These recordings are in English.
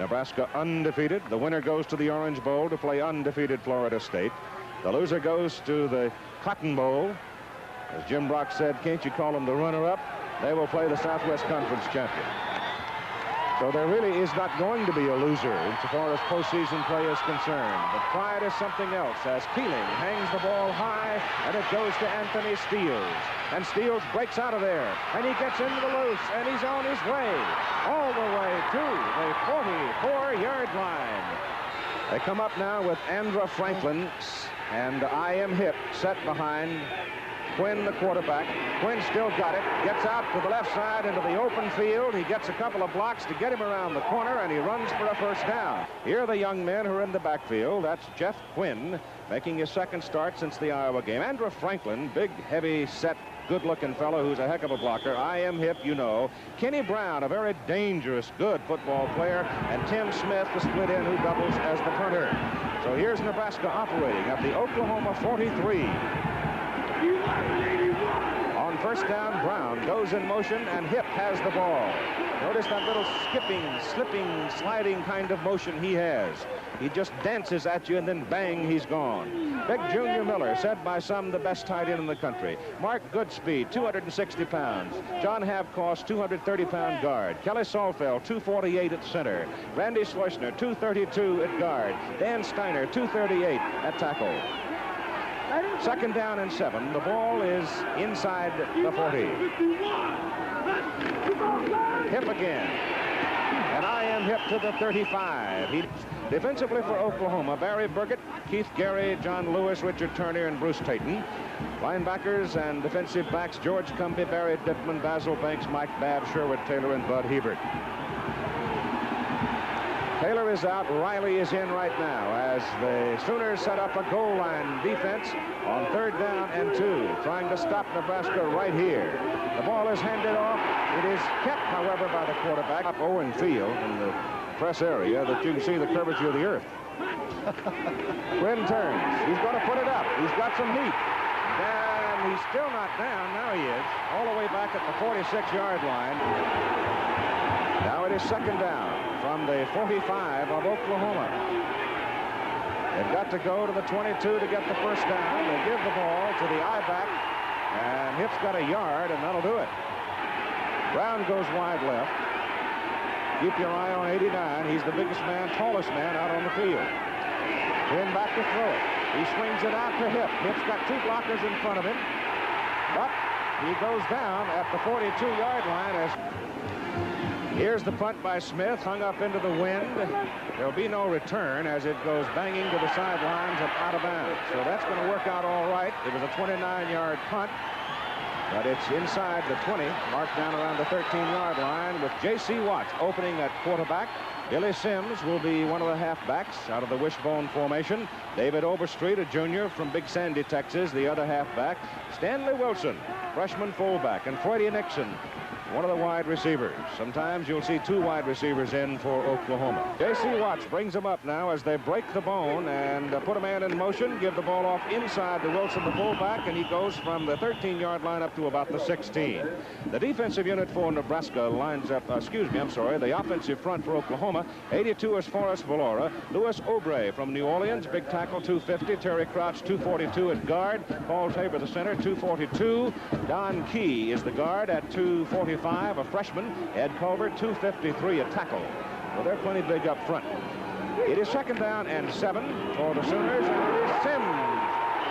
Nebraska undefeated. The winner goes to the Orange Bowl to play undefeated Florida State. The loser goes to the Cotton Bowl. As Jim Brock said, can't you call them the runner-up? They will play the Southwest Conference champion. So there really is not going to be a loser insofar as postseason play is concerned. But pride is something else as Keeling hangs the ball high, and it goes to Anthony Steeles. And Steeles breaks out of there, and he gets into the loose, and he's on his way, all the way to the 44-yard line. They come up now with Andra Franklin and I.M. Hipp set behind Quinn, the quarterback. Quinn still got it, gets out to the left side into the open field. He gets a couple of blocks to get him around the corner, and he runs for a first down. Here are the young men who are in the backfield. That's Jeff Quinn, making his second start since the Iowa game. Andra Franklin, big, heavy set, good-looking fellow who's a heck of a blocker. I.M. Hipp, you know. Kenny Brown, a very dangerous, good football player. And Tim Smith, the split end who doubles as the punter. So here's Nebraska operating at the Oklahoma 43. On first down, Brown goes in motion, and Hipp has the ball. Notice that little skipping, slipping, sliding kind of motion he has. He just dances at you, and then bang, he's gone. Big Junior Miller, said by some the best tight end in the country. Mark Goodspeed, 260 pounds. John Havcost, 230-pound guard. Kelly Salfeld, 248 at center. Randy Schleusner, 232 at guard. Dan Steiner, 238 at tackle. Second down and 7. The ball is inside the 40. Hipp again. And I.M. Hipp to the 35. Defensively for Oklahoma, Barry Burgett, Keith Gary, John Lewis, Richard Turner, and Bruce Tayton. Linebackers and defensive backs, George Cumbie, Barry Dittman, Basil Banks, Mike Babb, Sherwood Taylor, and Bud Hebert. Taylor is out. Riley is in right now as the Sooners set up a goal line defense on third down and 2, trying to stop Nebraska right here. The ball is handed off. It is kept, however, by the quarterback. Up Owen Field in the press area that you can see the curvature of the earth. Quinn turns. He's going to put it up. He's got some heat. And he's still not down. Now he is. All the way back at the 46-yard line. Now it is second down from the 45 of Oklahoma. They've got to go to the 22 to get the first down. They give the ball to the I-back, and Hipp's got a yard, and that'll do it. Brown goes wide left. Keep your eye on 89. He's the biggest man, tallest man out on the field. Quinn back to throw it. He swings it out to Hipp. Hipp's got 2 blockers in front of him, but he goes down at the 42-yard line as... Here's the punt by Smith, hung up into the wind. There'll be no return as it goes banging to the sidelines and out of bounds. So that's going to work out all right. It was a 29-yard punt, but it's inside the 20, marked down around the 13-yard line with J.C. Watts opening at quarterback. Billy Sims will be one of the halfbacks out of the wishbone formation. David Overstreet, a junior from Big Sandy, Texas, the other halfback. Stanley Wilson, freshman fullback, and Freddie Nixon, one of the wide receivers. Sometimes you'll see 2 wide receivers in for Oklahoma. J.C. Watts brings them up now as they break the bone and put a man in motion, give the ball off inside to Wilson, the fullback, and he goes from the 13-yard line up to about the 16. The defensive unit for Nebraska lines up, the offensive front for Oklahoma. 82 is Forrest Valora. Louis Obrey from New Orleans, big tackle, 250. Terry Crouch, 242 at guard. Paul Tabor, the center, 242. Don Key is the guard at 245, a freshman. Ed Culver, 253, a tackle. Well, they're plenty big up front. It is second down and 7 for the Sooners, and it is Sims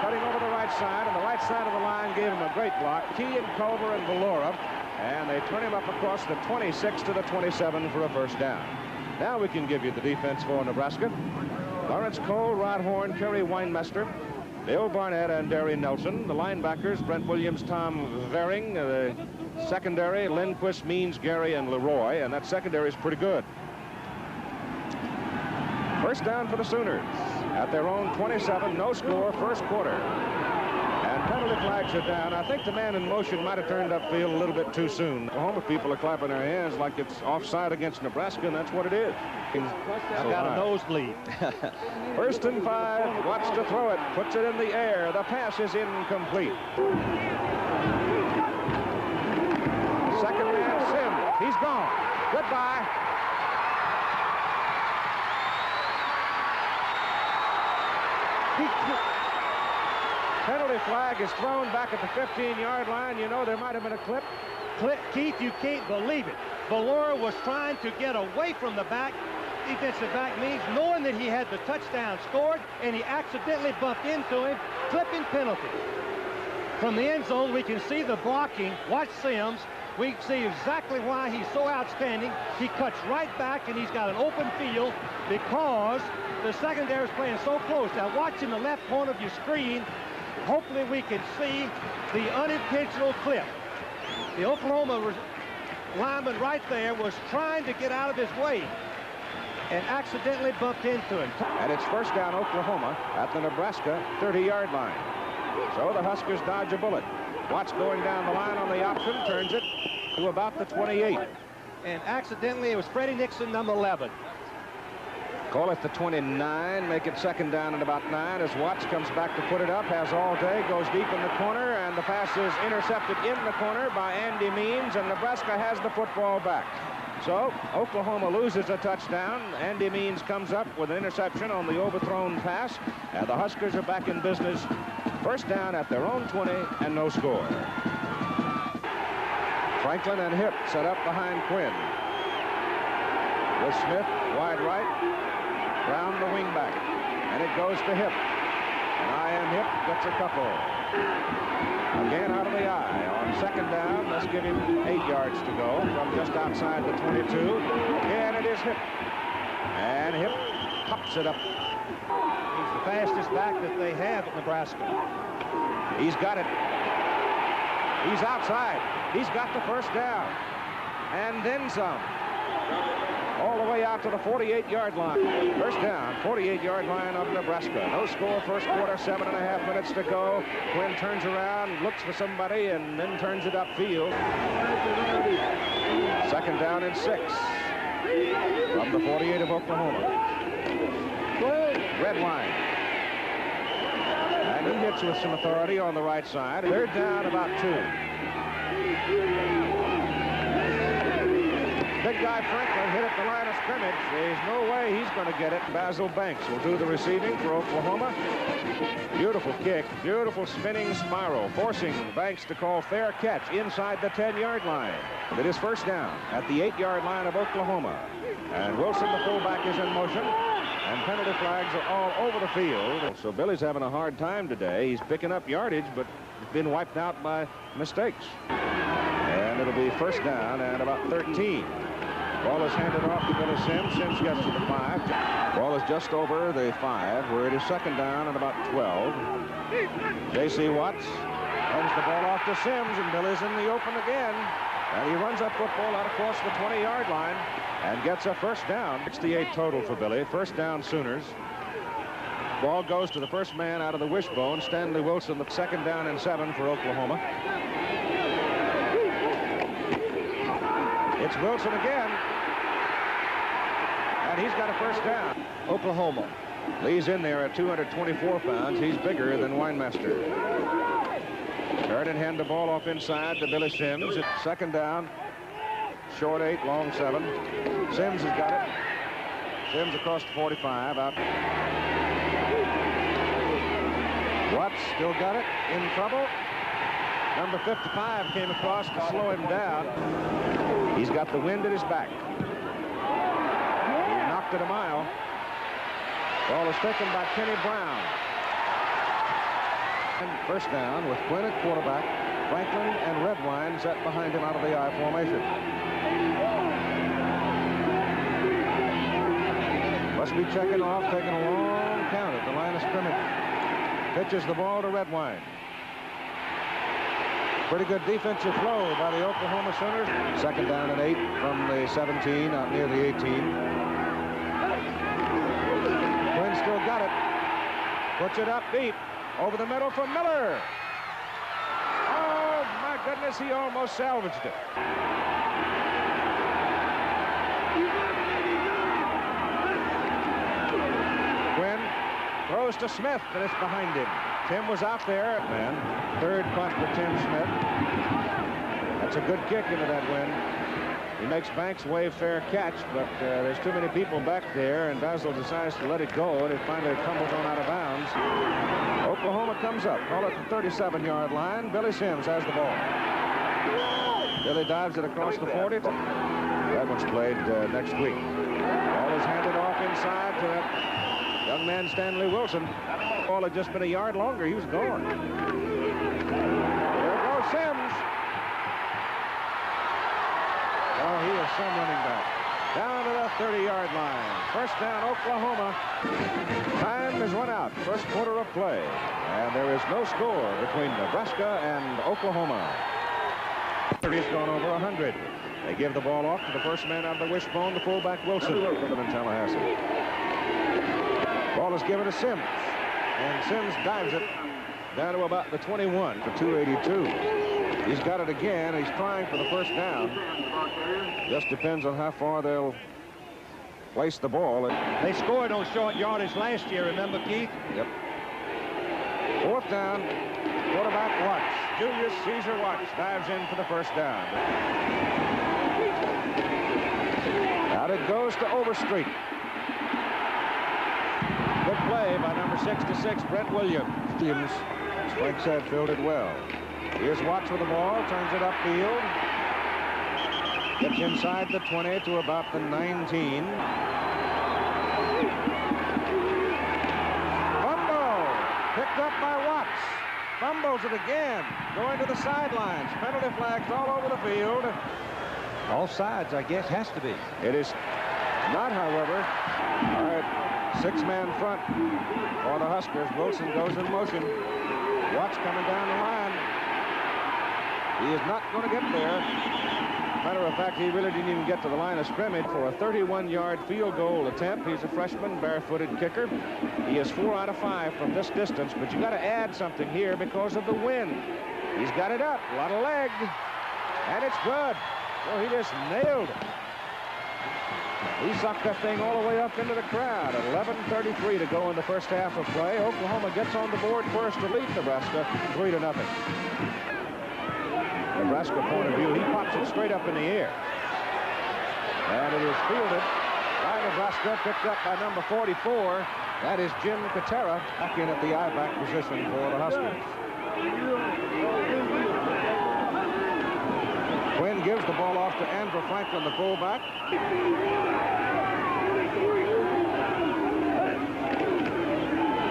cutting over the right side, and the right side of the line gave him a great block. Key and Culver and Valora, and they turn him up across the 26 to the 27 for a first down. Now we can give you the defense for Nebraska. Lawrence Cole, Rod Horn, Kerry Weinmester, Bill Barnett, and Derry Nelson. The linebackers, Brent Williams, Tom Vering. The secondary, Lindquist, Means, Gary, and Leroy. And that secondary is pretty good. First down for the Sooners at their own 27, no score, first quarter. And penalty flags are down. I think the man in motion might have turned upfield a little bit too soon. Oklahoma people are clapping their hands like it's offside against Nebraska, and that's what it is. I've got a nosebleed. First and 5, Watts to throw it, puts it in the air. The pass is incomplete. Second man, Sims. He's gone. Goodbye. Penalty flag is thrown back at the 15-yard line. You know, there might have been a clip. Keith, you can't believe it. Valora was trying to get away from the back. Defensive back means knowing that he had the touchdown scored, and he accidentally bumped into him. Clipping penalty. From the end zone, we can see the blocking. Watch Sims. We can see exactly why he's so outstanding. He cuts right back, and he's got an open field because the secondary is playing so close. Now, watch in the left corner of your screen. Hopefully, we can see the unintentional clip. The Oklahoma lineman right there was trying to get out of his way and accidentally bumped into him. And it's first down Oklahoma at the Nebraska 30-yard line. So the Huskers dodge a bullet. Watts going down the line on the option, turns it to about the 28. And accidentally, it was Freddie Nixon, number 11. Call it the 29, make it second down and about 9 as Watts comes back to put it up, has all day, goes deep in the corner, and the pass is intercepted in the corner by Andy Means, and Nebraska has the football back. So Oklahoma loses a touchdown. Andy Means comes up with an interception on the overthrown pass, and the Huskers are back in business. First down at their own 20 and no score. Franklin and Hipp set up behind Quinn. With Smith wide right. Round the wingback, and it goes to Hipp. And I.M. Hipp gets a couple. Again out of the eye. On second down, let's give him 8 yards to go from just outside the 22. Again, it is Hipp. And Hipp pops it up. He's the fastest back that they have at Nebraska. He's got it. He's outside. He's got the first down. And then some. All the way out to the 48-yard line. First down, 48-yard line of Nebraska. No score, first quarter, 7.5 minutes to go. Quinn turns around, looks for somebody, and then turns it upfield. Second down and 6 from the 48 of Oklahoma. Redwine. And he hits with some authority on the right side. Third down, about 2. Big guy Franklin hit at the line of scrimmage. There's no way he's going to get it. Basil Banks will do the receiving for Oklahoma. Beautiful kick, beautiful spinning spiral, forcing Banks to call fair catch inside the 10-yard line. It is first down at the 8-yard line of Oklahoma. And Wilson, the fullback, is in motion. And penalty flags are all over the field. So Billy's having a hard time today. He's picking up yardage, but it's been wiped out by mistakes. And it'll be first down and about 13. Ball is handed off to Billy Sims. Sims gets to the 5. Ball is just over the 5, where it is second down and about 12. J.C. Watts hands the ball off to Sims, and Billy's in the open again. And he runs that football out across the 20-yard line and gets a first down. 68 total for Billy. First down Sooners. Ball goes to the first man out of the wishbone, Stanley Wilson, the second down and 7 for Oklahoma. It's Wilson again. And he's got a first down. Oklahoma. Lee's in there at 224 pounds. He's bigger than Weinmaster. Third and hand the ball off inside to Billy Sims. It's second down. Short 8, long 7. Sims has got it. Sims across the 45. Out. Watts still got it. In trouble. Number 55 came across to slow him down. He's got the wind at his back. He knocked it a mile. Ball is taken by Kenny Brown. And first down with Quinn at quarterback. Franklin and Redwine set behind him out of the I formation. Must be checking off, taking a long count at the line of scrimmage. Pitches the ball to Redwine. Pretty good defensive flow by the Oklahoma Sooners. Second down and 8 from the 17 out near the 18. Quinn still got it. Puts it up deep. Over the middle for Miller. Oh, my goodness, he almost salvaged it. Quinn throws to Smith, and it's behind him. Tim was out there, man. Third punt for Tim Smith. That's a good kick into that wind. He makes Banks wave fair catch, but there's too many people back there, and Basil decides to let it go, and it finally tumbles on out of bounds. comes up. Call it the 37-yard line. Billy Sims has the ball. Billy dives it across the 40. That one's played next week. Ball is handed off inside to that young man, Stanley Wilson. The ball had just been a yard longer. He was gone. There goes Sims. Oh, he is some running back. Down to the 30-yard line. First down, Oklahoma. Time is run out. First quarter of play. And there is no score between Nebraska and Oklahoma. He's gone over 100. They give the ball off to the first man out of the wishbone, the fullback Wilson from in Tallahassee. Ball is given to Sims. And Sims dives it down to about the 21 for 282. He's got it again. He's trying for the first down. Just depends on how far they'll place the ball. They scored on short yardage last year, remember, Keith? Yep. Fourth down. Quarterback Watts. Julius Caesar Watts dives in for the first down. Out it goes to Overstreet. Good play by number 66, Brent Williams. As Frank said, filled it well. Here's Watts with the ball, turns it upfield. Gets inside the 20 to about the 19. Fumble! Picked up by Watts. Fumbles it again. Going to the sidelines. Penalty flags all over the field. All sides, I guess, has to be. It is not, however. All right, six-man front for the Huskers. Wilson goes in motion. Watts coming down the line. He is not going to get there. Matter of fact, he really didn't even get to the line of scrimmage for a 31-yard field goal attempt. He's a freshman, barefooted kicker. He is 4 out of 5 from this distance, but you got to add something here because of the wind. He's got it up, a lot of leg, and it's good. Well, he just nailed it. He sucked that thing all the way up into the crowd. At 11:33 to go in the first half of play. Oklahoma gets on the board first to lead Nebraska 3-0. Nebraska point of view, he pops it straight up in the air. And it is fielded by Nebraska, picked up by number 44. That is Jim Katera back in at the I-back position for the Huskers. Quinn gives the ball off to Andrew Franklin, the fullback.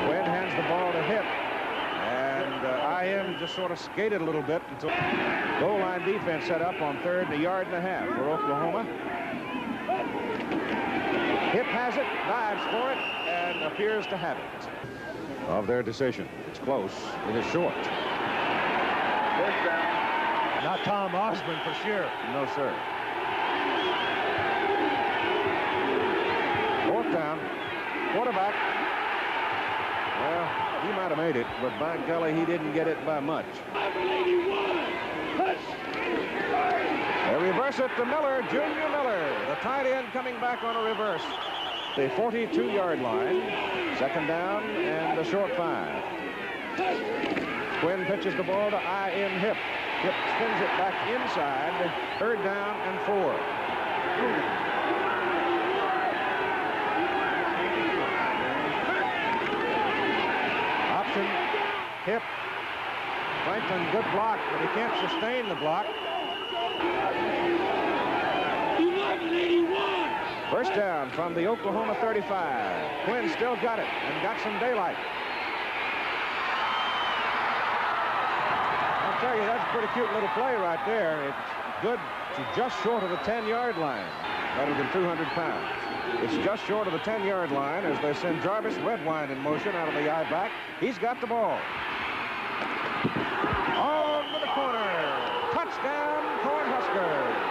Quinn hands the ball to Hip. IM just sort of skated a little bit until goal line defense set up on 3rd and a yard and a half for Oklahoma. Hip has it, dives for it, and appears to have it. Of their decision. It's close. It is short. Not Tom Osborne for sure. No, sir. Fourth down. Quarterback. Well, he might have made it, but by golly, he didn't get it by much. They reverse it to Miller, Junior Miller. The tight end coming back on a reverse. The 42-yard line. Second down and a short 5. Quinn pitches the ball to I.M. Hip. Hip spins it back inside. 3rd down and 4. Hip. Franklin, good block, but he can't sustain the block. First down from the Oklahoma 35. Quinn still got it and got some daylight. I'll tell you, that's a pretty cute little play right there. It's good to just short of the 10-yard line. Better than 200 pounds. It's just short of the 10-yard line as they send Jarvis Redwine in motion out of the I-back. He's got the ball. On to the corner. Touchdown, Cornhuskers.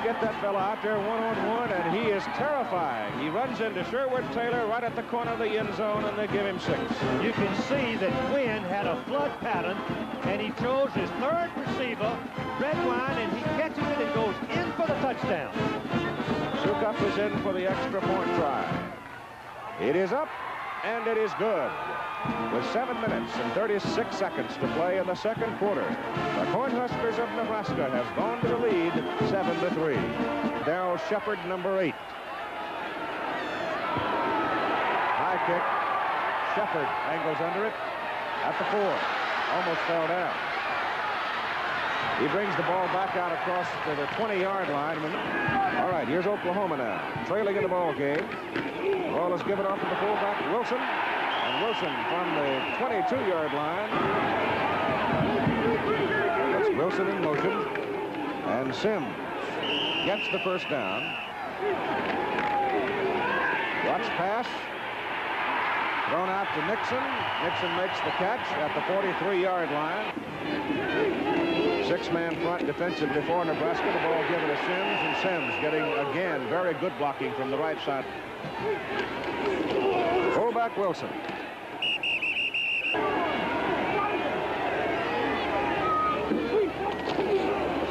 Get that fella out there one-on-one, and he is terrifying. He runs into Sherwood Taylor right at the corner of the end zone, and they give him 6. You can see that Quinn had a flood pattern, and he chose his 3rd receiver, Redwine, and he catches it and goes in for the touchdown. Sukup is in for the extra point try. It is up, and it is good. With with 7 minutes and 36 seconds to play in the second quarter. The Cornhuskers of Nebraska has gone to the lead 7-3. Darrell Shepard, number 8. High kick. Shepard angles under it at the 4. Almost fell down. He brings the ball back out across to the 20-yard line. All right, here's Oklahoma now, trailing in the ball game. The ball is given off to the fullback, Wilson. And Wilson from the 22-yard line. That's Wilson in motion. And Sims gets the first down. Watch pass. Thrown out to Nixon. Nixon makes the catch at the 43-yard line. 6-man front defensively for Nebraska. The ball given to Sims, and Sims getting, again, very good blocking from the right side. Fullback Wilson.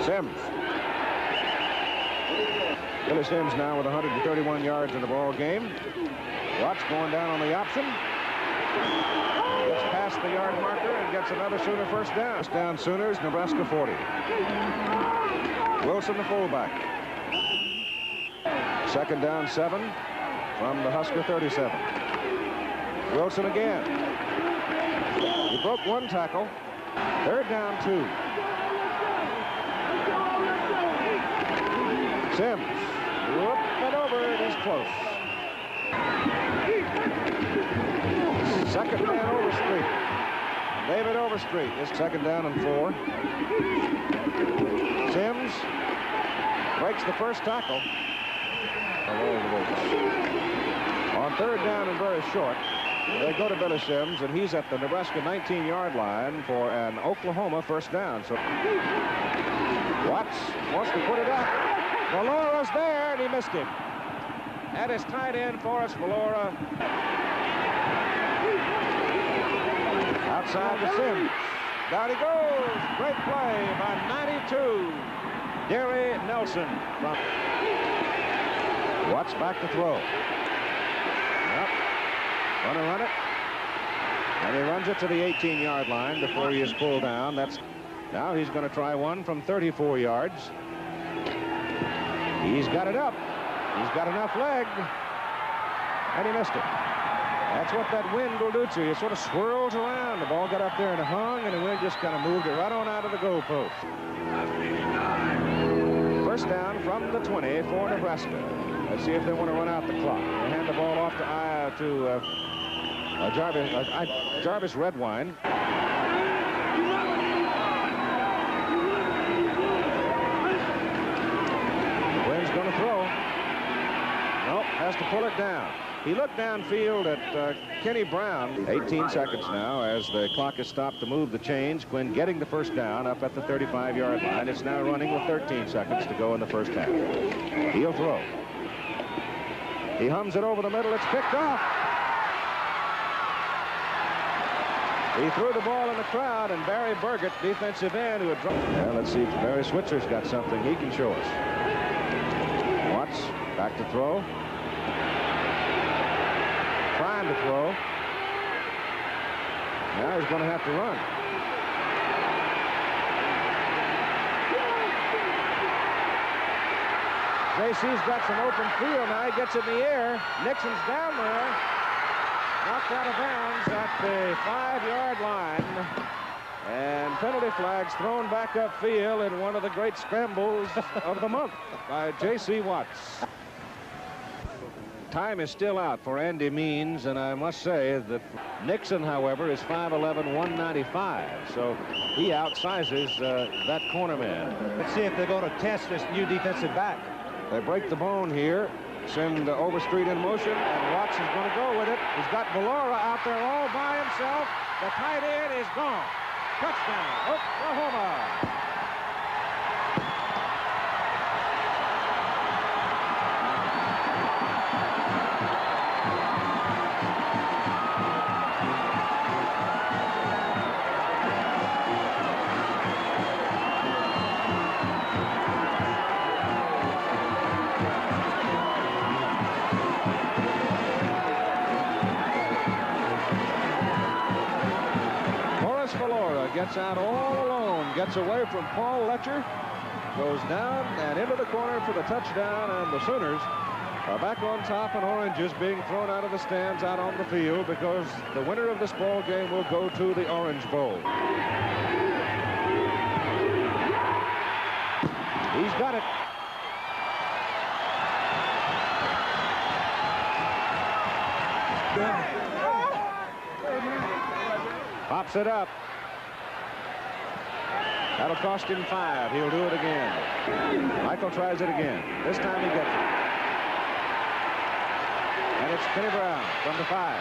Sims. Billy Sims now with 131 yards in the ball game. Watts going down on the option. Gets past the yard marker and gets another Sooner first down. First down Sooners, Nebraska 40. Wilson the fullback. Second down 7 from the Husker 37. Wilson again. He broke one tackle. Third down 2. Sims. Whoop and over, and he's close. Second man Overstreet. David Overstreet is second down and 4. Sims breaks the first tackle. On third down and very short, they go to Billy Sims, and he's at the Nebraska 19-yard line for an Oklahoma first down. So Watts wants to put it up. Valora's there, and he missed him. That is tight end Forrest Valora. Outside to Sims. Down he goes. Great play by 92. Derry Nelson. Watts back to throw. Yep. Gonna run it. And he runs it to the 18-yard line before he is pulled down. Now he's going to try one from 34 yards. He's got it up. He's got enough leg. And he missed it. That's what that wind will do to you. It sort of swirls around. The ball got up there and it hung, and the wind just kind of moved it right on out of the goalpost. First down from the 20 for Nebraska. Let's see if they want to run out the clock. They hand the ball off to Jarvis Redwine. Quinn's going to throw. Nope, has to pull it down. He looked downfield at Kenny Brown. 18 seconds now as the clock is stopped to move the chains. Quinn getting the first down up at the 35-yard line. It's now running with 13 seconds to go in the first half. He'll throw. He hums it over the middle. It's picked off. He threw the ball in the crowd, and Barry Burgett, defensive end, who had dropped. Well, let's see if Barry Switzer's got something he can show us. Watts back to throw. Trying to throw. Now he's going to have to run. JC's got some open field. Now he gets in the air. Nixon's down there. Knocked out of bounds at the 5-yard line. And penalty flags thrown back upfield in one of the great scrambles of the month by J.C. Watts. Time is still out for Andy Means, and I must say that Nixon, however, is 5'11", 195, so he outsizes that corner man. Let's see if they're going to test this new defensive back. They break the bone here, send Overstreet in motion, and Watts is going to go with it. He's got Valora out there all by himself. The tight end is gone. Touchdown, Oklahoma. Lance Valora gets out all alone, gets away from Paul Letcher, goes down and into the corner for the touchdown, and the Sooners are back on top, and oranges being thrown out of the stands out on the field because the winner of this ball game will go to the Orange Bowl. He's got it. Pops it up. That'll cost him 5. He'll do it again. Michael tries it again. This time he gets it. And it's Kenny Brown from the 5.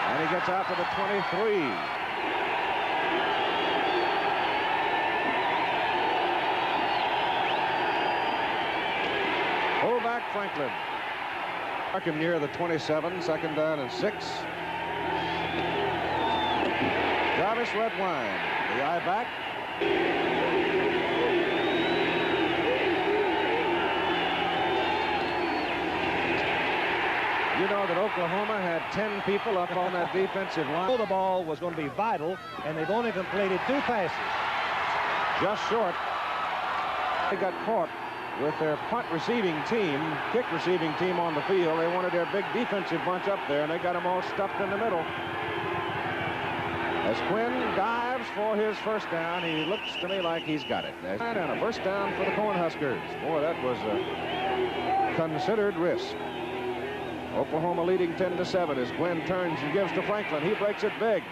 And he gets out to the 23. Fullback Franklin. Mark him near the 27, 2nd down and 6. Jarvis Redwine, the I-back. You know that Oklahoma had 10 people up on that defensive line. The ball was going to be vital, and they've only completed 2 passes. Just short. They got caught with their punt receiving team, kick receiving team on the field. They wanted their big defensive bunch up there, and they got them all stuffed in the middle. As Quinn dives for his first down, he looks to me like he's got it. And a first down for the Cornhuskers. Boy, that was a considered risk. Oklahoma leading 10-7 as Glenn turns and gives to Franklin. He breaks it big.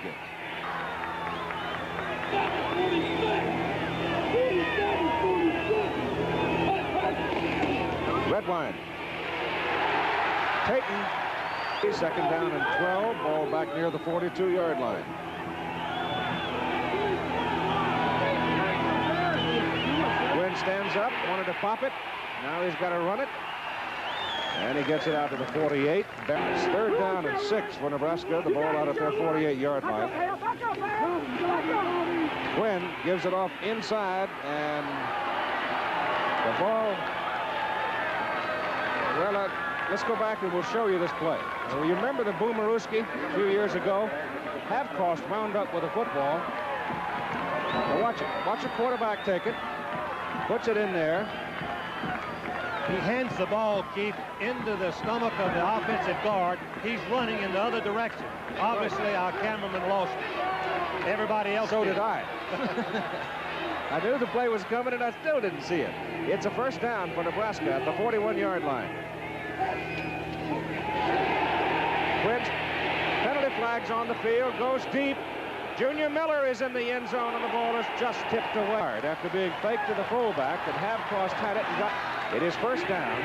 Redwine. Payton. 2nd down and 12. Ball back near the 42-yard line. Glenn stands up, wanted to pop it. Now he's got to run it. And he gets it out to the 48. It's 3rd down and 6 for Nebraska. The ball out at their 48-yard line. Quinn gives it off inside, and the ball. Well, let's go back and we'll show you this play. Well, you remember the Boomerooski a few years ago? Halfcost wound up with a football. Now watch it. Watch the quarterback take it. Puts it in there. He hands the ball, Keith, into the stomach of the offensive guard. He's running in the other direction. Obviously, our cameraman lost it. Everybody else So did I. I knew the play was coming, and I still didn't see it. It's a first down for Nebraska at the 41-yard line. Quinn's penalty flags on the field, goes deep. Junior Miller is in the end zone, and the ball is just tipped away. After being faked to the fullback, and Halfcost had it and got it. Is first down.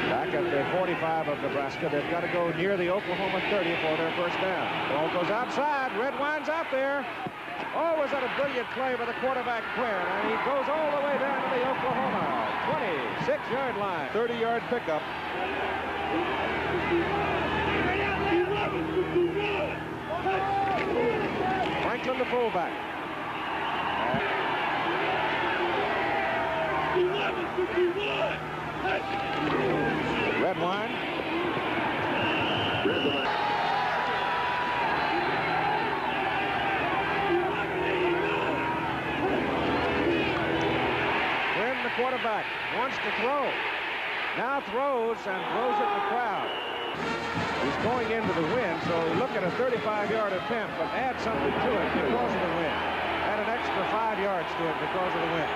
Back at the 45 of Nebraska. They've got to go near the Oklahoma 30 for their first down. Ball goes outside. Redwine's out there. Oh, was that a brilliant play by the quarterback Quinn, and he goes all the way down to the Oklahoma 26-yard line. 30-yard pickup. Franklin, the fullback. Redwine. Quinn, the quarterback, wants to throw. Now throws and throws at the crowd. He's going into the wind, so he look at a 35-yard attempt, but add something to it because of the wind. Add an extra 5 yards to it because of the wind.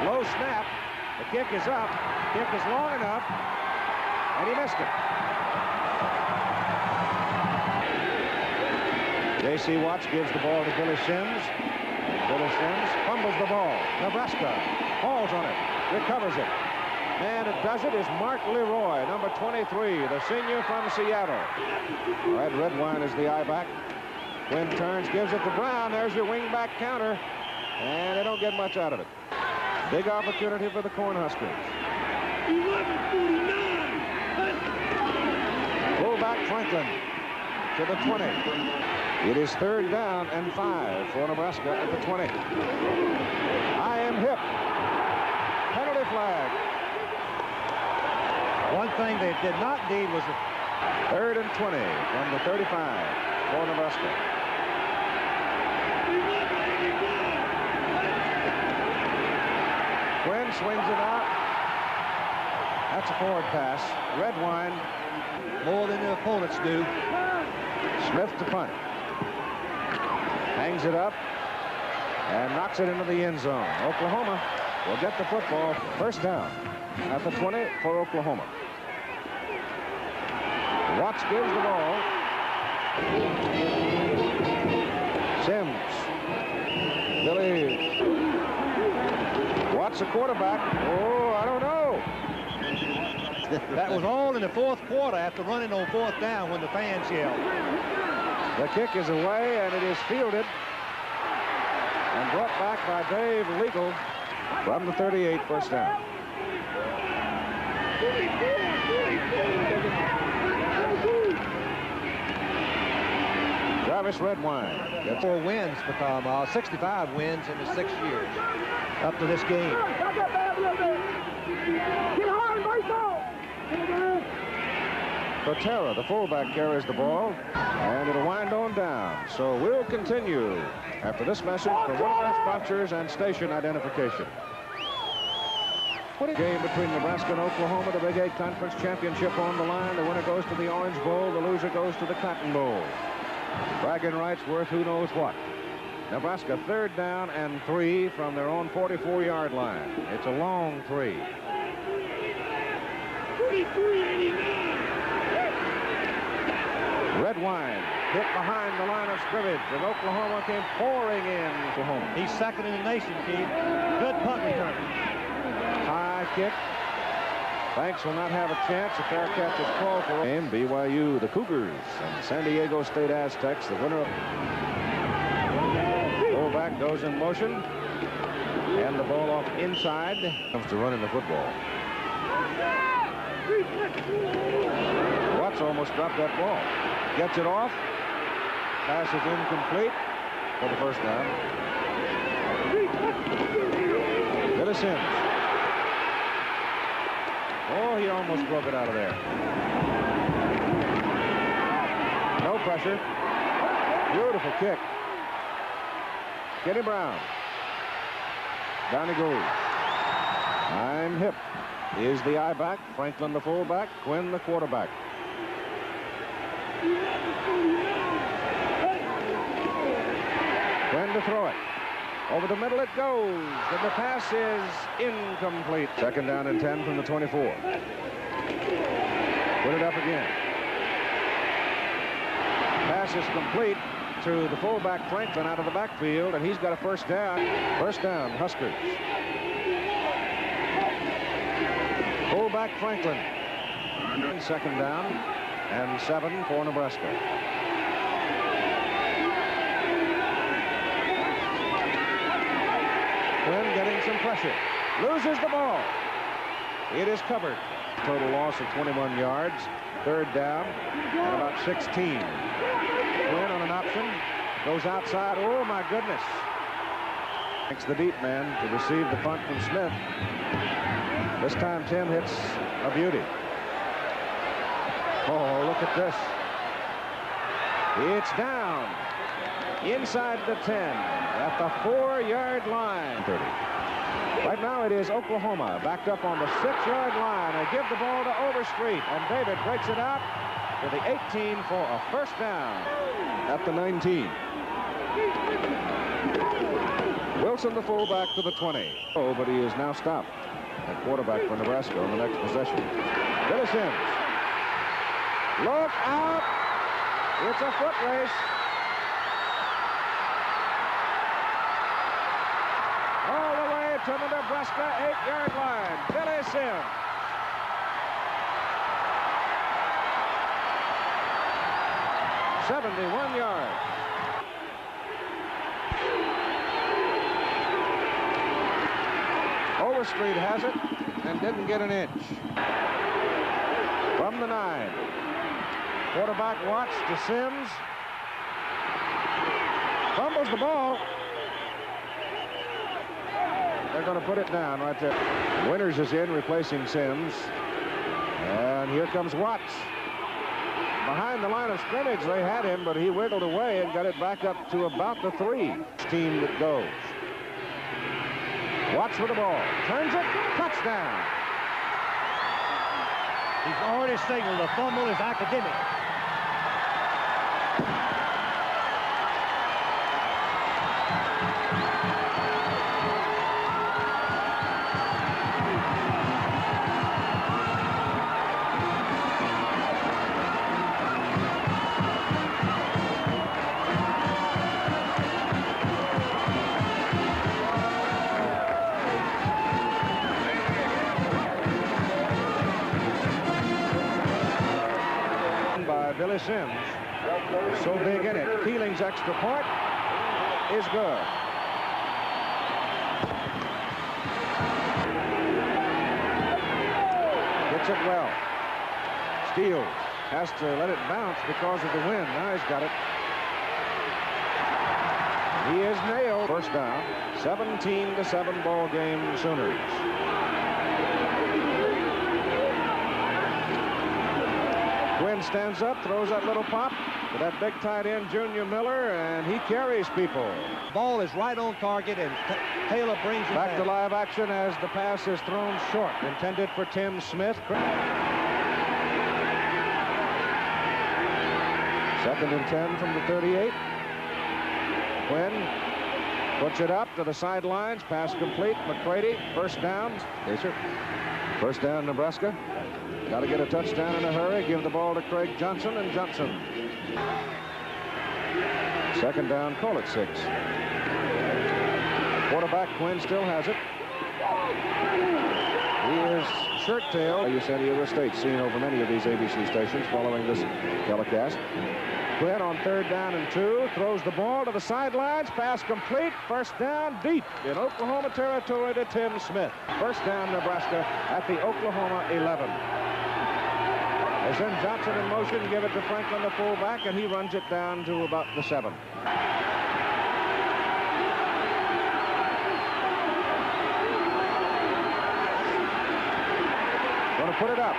Low snap. The kick is up. Kick is long enough, and he missed it. J.C. Watts gives the ball to Billy Sims. Billy Sims fumbles the ball. Nebraska falls on it, recovers it. And it does it is Mark Leroy, number 23, the senior from Seattle. Red Redwine is the I-back. Quinn turns, gives it to Brown. There's your wing-back counter, and they don't get much out of it. Big opportunity for the Cornhuskers. Fullback Franklin to the 20. It is 3rd down and 5 for Nebraska at the 20. I am hip. Penalty flag. One thing they did not need was a 3rd 3rd and 20 from the 35 for Nebraska. Quinn swings it out. That's a forward pass. Redwine. More than the opponents do. Smith to punt. Hangs it up and knocks it into the end zone. Oklahoma will get the football. First down at the 20 for Oklahoma. Watts gives the ball. Sims. Billy. Watts the quarterback. Oh, I don't know. That was all in the 4th quarter after running on 4th down when the fans yelled. The kick is away, and it is fielded and brought back by Dave Legal from the 38, first down. Travis Redwine gets 4 wins for Tom Osborne, 65 wins in the 6 years up to this game. Patera, the fullback, carries the ball, and it'll wind on down. So we'll continue after this message from one of our sponsors and station identification. Game between Nebraska and Oklahoma, the Big 8 Conference Championship on the line. The winner goes to the Orange Bowl. The loser goes to the Cotton Bowl. Bragging rights worth who knows what. Nebraska 3rd down and 3 from their own 44-yard line. It's a long 3. Redwine hit behind the line of scrimmage, and Oklahoma came pouring in to home. He's 2nd in the nation, Keith. Good punt return. High kick. Banks will not have a chance. A fair catch is called for. And BYU, the Cougars, and San Diego State Aztecs, the winner. Fullback goes in motion, and the ball off inside. Comes to running the football. Watts almost dropped that ball. Gets it off. Pass is incomplete for the first down. Billy Sims. Oh, he almost broke it out of there. No pressure. Beautiful kick. Kenny Brown. Down he goes. I'm hip. Is the I-back. Franklin the fullback. Quinn the quarterback. Quinn to throw it. Over the middle it goes, and the pass is incomplete. 2nd down and 10 from the 24. Put it up again. Pass is complete to the fullback Franklin out of the backfield, and he's got a first down. First down, Huskers. Fullback Franklin. 2nd down and 7 for Nebraska. Quinn getting some pressure. Loses the ball. It is covered. Total loss of 21 yards. 3rd down and about 16. Quinn on an option. Goes outside. Oh, my goodness. Makes the deep man to receive the punt from Smith. This time Tim hits a beauty. Oh, look at this. It's down inside the 10 at the 4-yard line. 30. Right now it is Oklahoma backed up on the 6-yard line. They give the ball to Overstreet, and David breaks it out to the 18 for a first down at the 19. Wilson, the fullback, to the 20. Oh, but he is now stopped at quarterback for Nebraska on the next possession. Billy Sims. Look out. It's a foot race. All the way to the Nebraska 8-yard line. Billy Sims. '71 yards. Overstreet has it and didn't get an inch. From the 9. Quarterback Watts to Sims. Fumbles the ball. They're going to put it down right there. Winters is in replacing Sims. And here comes Watts. Behind the line of scrimmage, they had him, but he wiggled away and got it back up to about the 3. Team that goes. Watts with the ball. Turns it. Touchdown. He's already signaled the fumble is academic. Billy Sims, so big in it. Keeling's extra point is good. Gets it well. Steele has to let it bounce because of the wind. Now he's got it. He is nailed. First down. 17-7 ball game, Sooners. Quinn stands up, throws that little pop to that big tight end, Junior Miller, and he carries people. Ball is right on target, and Taylor brings it back to live action as the pass is thrown short, intended for Tim Smith. Second and 10 from the 38. Quinn puts it up to the sidelines. Pass complete. McCready, first down. Pacer. First down, Nebraska. Got to get a touchdown in a hurry. Give the ball to Craig Johnson, and Johnson. Second down, call it 6. Quarterback Quinn still has it. He is shirt-tailed. Yosemite State seen over many of these ABC stations following this telecast. Quinn on 3rd down and 2. Throws the ball to the sidelines. Pass complete. First down deep in Oklahoma territory to Tim Smith. First down, Nebraska at the Oklahoma 11. They send Johnson in motion, give it to Franklin, the fullback, and he runs it down to about the 7. Going to put it up.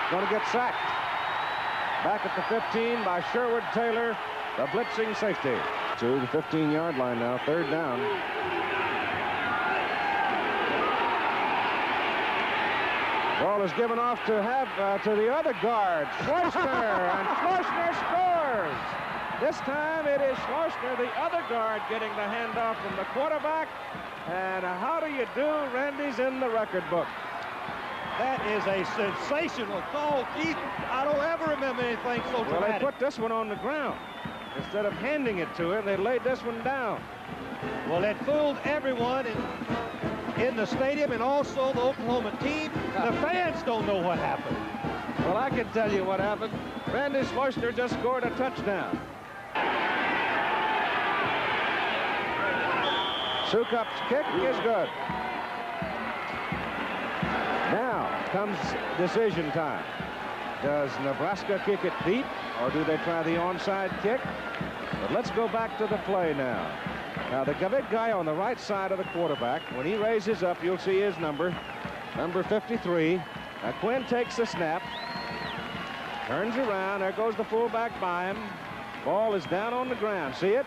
Going to get sacked. Back at the 15 by Sherwood Taylor, the blitzing safety. To the 15-yard line now, 3rd down. Ball is given off to the other guard, Schleusner, and Schleusner scores. This time it is Schleusner, the other guard, getting the handoff from the quarterback. And how do you do? Randy's in the record book. That is a sensational call, Keith. I don't ever remember anything so dramatic. Well, they put this one on the ground. Instead of handing it to him, they laid this one down. Well, it fooled everyone in the stadium and also the Oklahoma team. The fans don't know what happened. Well, I can tell you what happened. Randy Schleusner just scored a touchdown. Sukup's kick is good. Now comes decision time. Does Nebraska kick it deep, or do they try the onside kick? But let's go back to the play now. Now, the big guy on the right side of the quarterback, when he raises up, you'll see his number 53. Now, Quinn takes the snap, turns around. There goes the fullback by him. Ball is down on the ground. See it?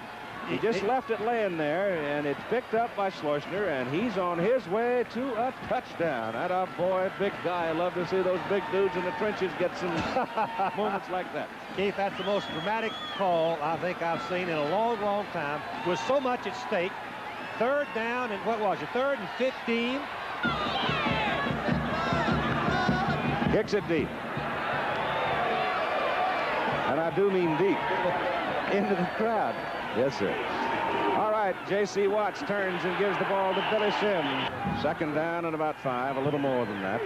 He just left it laying there, and it's picked up by Schleusner, and he's on his way to a touchdown. That boy, big guy. I love to see those big dudes in the trenches get some moments like that. Keith, that's the most dramatic call I think I've seen in a long, long time, with so much at stake. 3rd down, and what was it? 3rd and 15. Kicks it deep. And I do mean deep. Into the crowd. Yes, sir. All right, J.C. Watts turns and gives the ball to Billy Sims. 2nd down and about 5, a little more than that.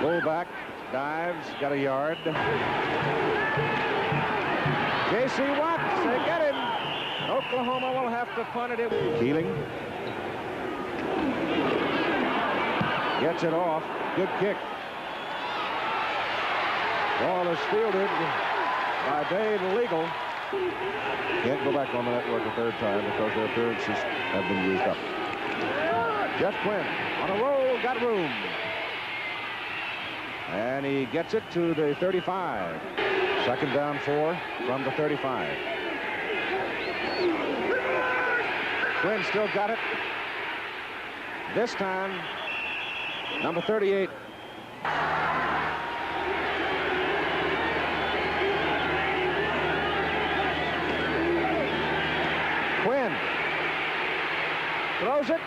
Fullback dives, got a yard. J.C. Watts, they get him. Oklahoma will have to punt it. Keeling gets it off. Good kick. Ball is fielded by Dave Legal. Can't go back on the network a 3rd time because their appearances have been used up. Jeff Quinn on a roll, got room. And he gets it to the 35. Second down 4 from the 35. Quinn still got it. This time, number 38. Quinn throws it.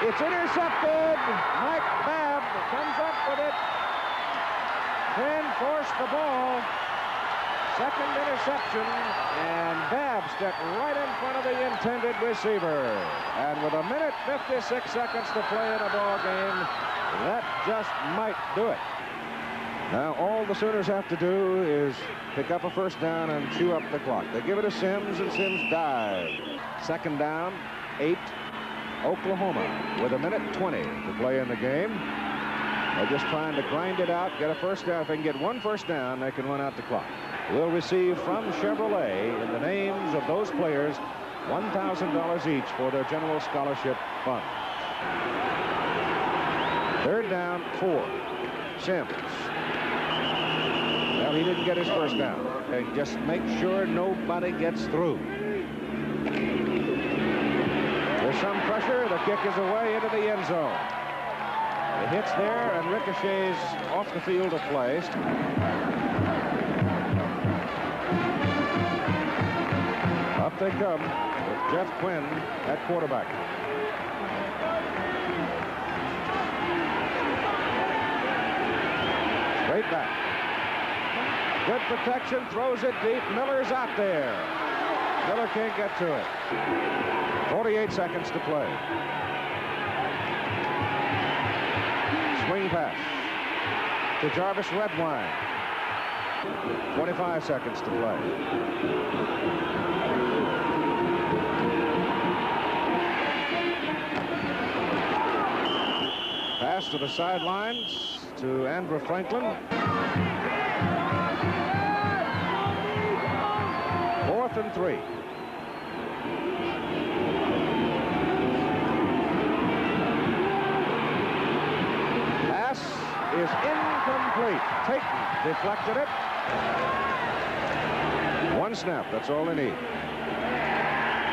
It's intercepted. Mike Babb comes up with it. Quinn forced the ball. Second interception, and Babb stepped right in front of the intended receiver. And with 1:56 seconds to play in a ball game, that just might do it. Now all the Sooners have to do is pick up a first down and chew up the clock. They give it to Sims, and Sims dives. Second down, 8, Oklahoma, with 1:20 to play in the game. They're just trying to grind it out, get a first down. If they can get one first down, they can run out the clock. We'll receive from Chevrolet, in the names of those players, $1,000 each for their general scholarship fund. Third down, 4, Sims. Well, he didn't get his first down. They just make sure nobody gets through. There's some pressure. The kick is away into the end zone. It hits there and ricochets off the field of play. Up they come with Jeff Quinn at quarterback. Straight back. Good protection, throws it deep. Miller's out there. Miller can't get to it. 48 seconds to play. Swing pass to Jarvis Redwine. 25 seconds to play. Pass to the sidelines to Andrew Franklin. 4th and 3. Pass is incomplete. Tatum deflected it. One snap, that's all they need.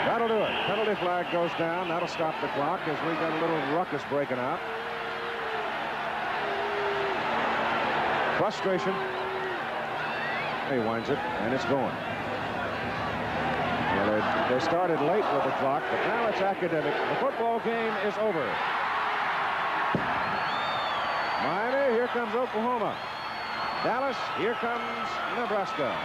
That'll do it. Penalty flag goes down. That'll stop the clock as we got a little ruckus breaking out. Frustration. He winds it, and it's going. Well, they started late with the clock, but now it's academic. The football game is over. Miami, here comes Oklahoma. Dallas, here comes Nebraska.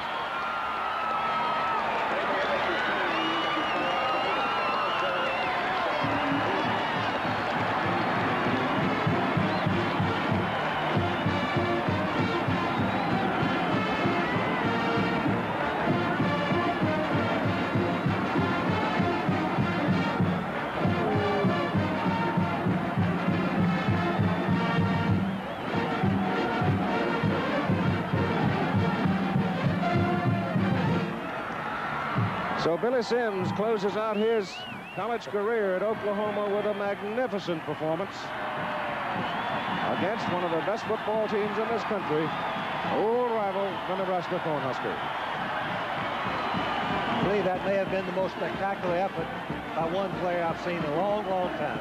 So Billy Sims closes out his college career at Oklahoma with a magnificent performance against one of the best football teams in this country, old rival, the Nebraska Cornhuskers. I believe that may have been the most spectacular effort by one player I've seen in a long, long time.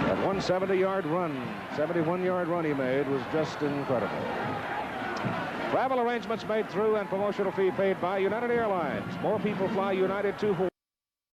That 170-yard run, 71-yard run he made was just incredible. Travel arrangements made through and promotional fee paid by United Airlines. More people fly United 2